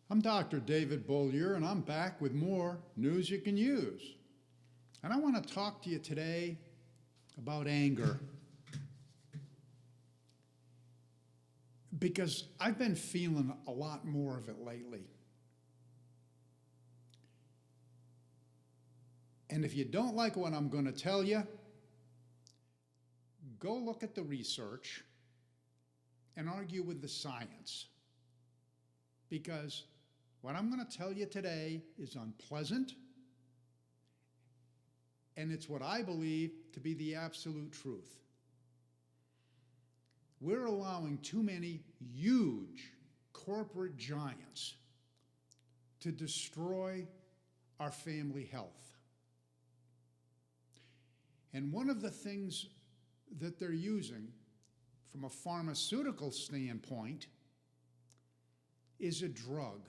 I'm Dr. David Beaulieu, and I'm back with more news you can use. And I want to talk to you today about anger. Because I've been feeling a lot more of it lately. And if you don't like what I'm going to tell you, go look at the research and argue with the science. Because what I'm going to tell you today is unpleasant, and it's what I believe to be the absolute truth. We're allowing too many huge corporate giants to destroy our family health. And one of the things that they're using from a pharmaceutical standpoint is a drug.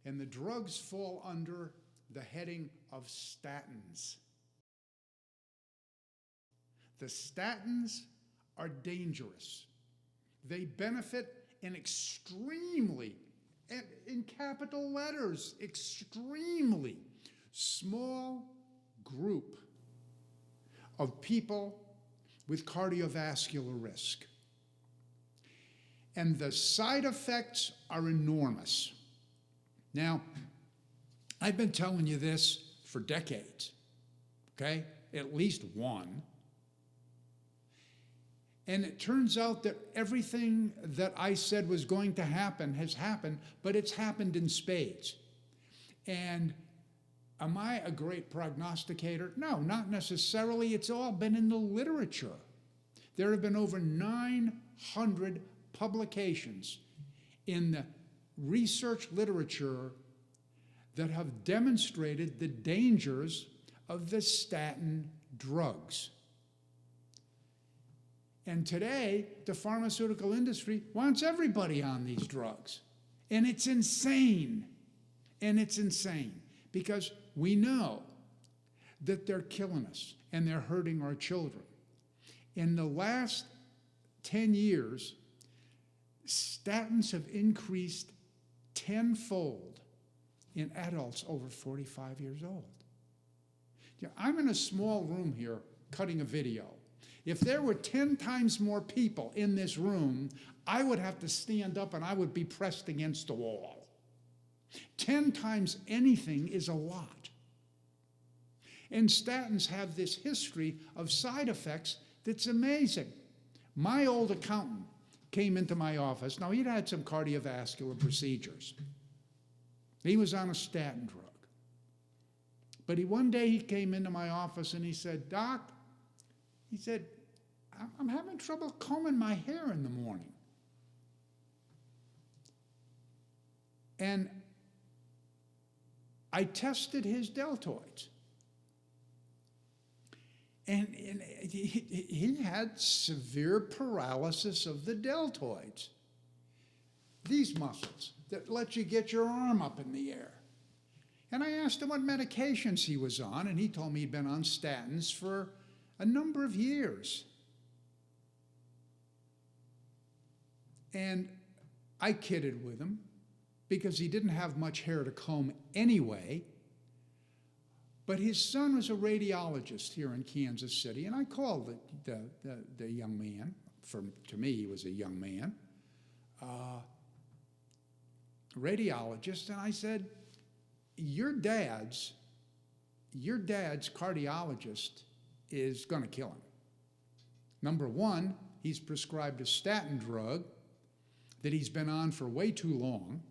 And the drugs fall under the heading of statins. The statins are dangerous. They benefit an extremely, in capital letters, extremely small group of people with cardiovascular risk. And the side effects are enormous. Now, I've been telling you this for decades, okay? At least one. And it turns out that everything that I said was going to happen has happened, but it's happened in spades. And am I a great prognosticator? No, not necessarily. It's all been in the literature. There have been over 900 publications in the research literature that have demonstrated the dangers of the statin drugs. And today, the pharmaceutical industry wants everybody on these drugs. And it's insane. And it's insane because we know that they're killing us and they're hurting our children. In the last 10 years, statins have increased tenfold in adults over 45 years old. I'm in a small room here cutting a video. If there were 10 times more people in this room, I would have to stand up and I would be pressed against a wall. 10 times anything is a lot. And statins have this history of side effects that's amazing. My old accountant came into my office. Now, he'd had some cardiovascular procedures. He was on a statin drug. But one day he came into my office and he said, "Doc," he said, "I'm having trouble combing my hair in the morning." And I tested his deltoids. And he had severe paralysis of the deltoids. These muscles that let you get your arm up in the air. And I asked him what medications he was on, and he told me he'd been on statins for a number of years. And I kidded with him because he didn't have much hair to comb anyway. But his son was a radiologist here in Kansas City, and I called the young man. To me, he was a young man, radiologist, and I said, your dad's cardiologist is going to kill him. Number one, he's prescribed a statin drug that he's been on for way too long.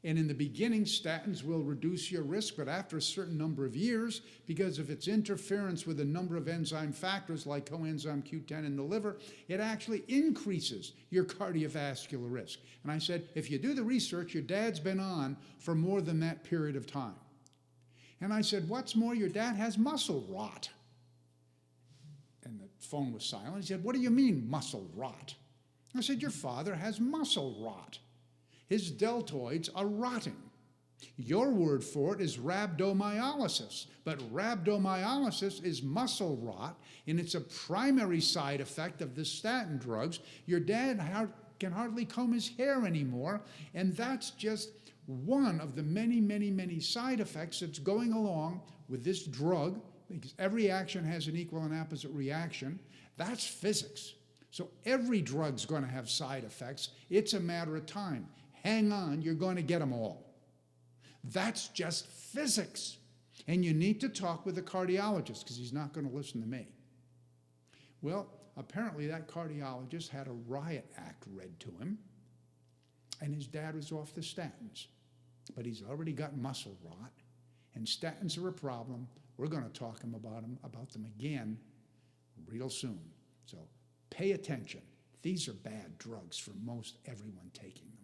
And in the beginning, statins will reduce your risk, but after a certain number of years, because of its interference with a number of enzyme factors like coenzyme Q10 in the liver, it actually increases your cardiovascular risk. And I said, if you do the research, your dad's been on for more than that period of time. And I said, what's more, your dad has muscle rot. And the phone was silent. He said, what do you mean, muscle rot? I said, your father has muscle rot. His deltoids are rotting. Your word for it is rhabdomyolysis, but rhabdomyolysis is muscle rot, and it's a primary side effect of the statin drugs. Your dad can hardly comb his hair anymore. And that's just one of the many, many, many side effects that's going along with this drug, because every action has an equal and opposite reaction. That's physics. So every drug's going to have side effects. It's a matter of time. Hang on, you're going to get them all. That's just physics. And you need to talk with a cardiologist, because he's not going to listen to me. Well, apparently that cardiologist had a riot act read to him, and his dad was off the statins. But he's already got muscle rot, and statins are a problem. We're going to talk about them again real soon. So pay attention. These are bad drugs for most everyone taking them.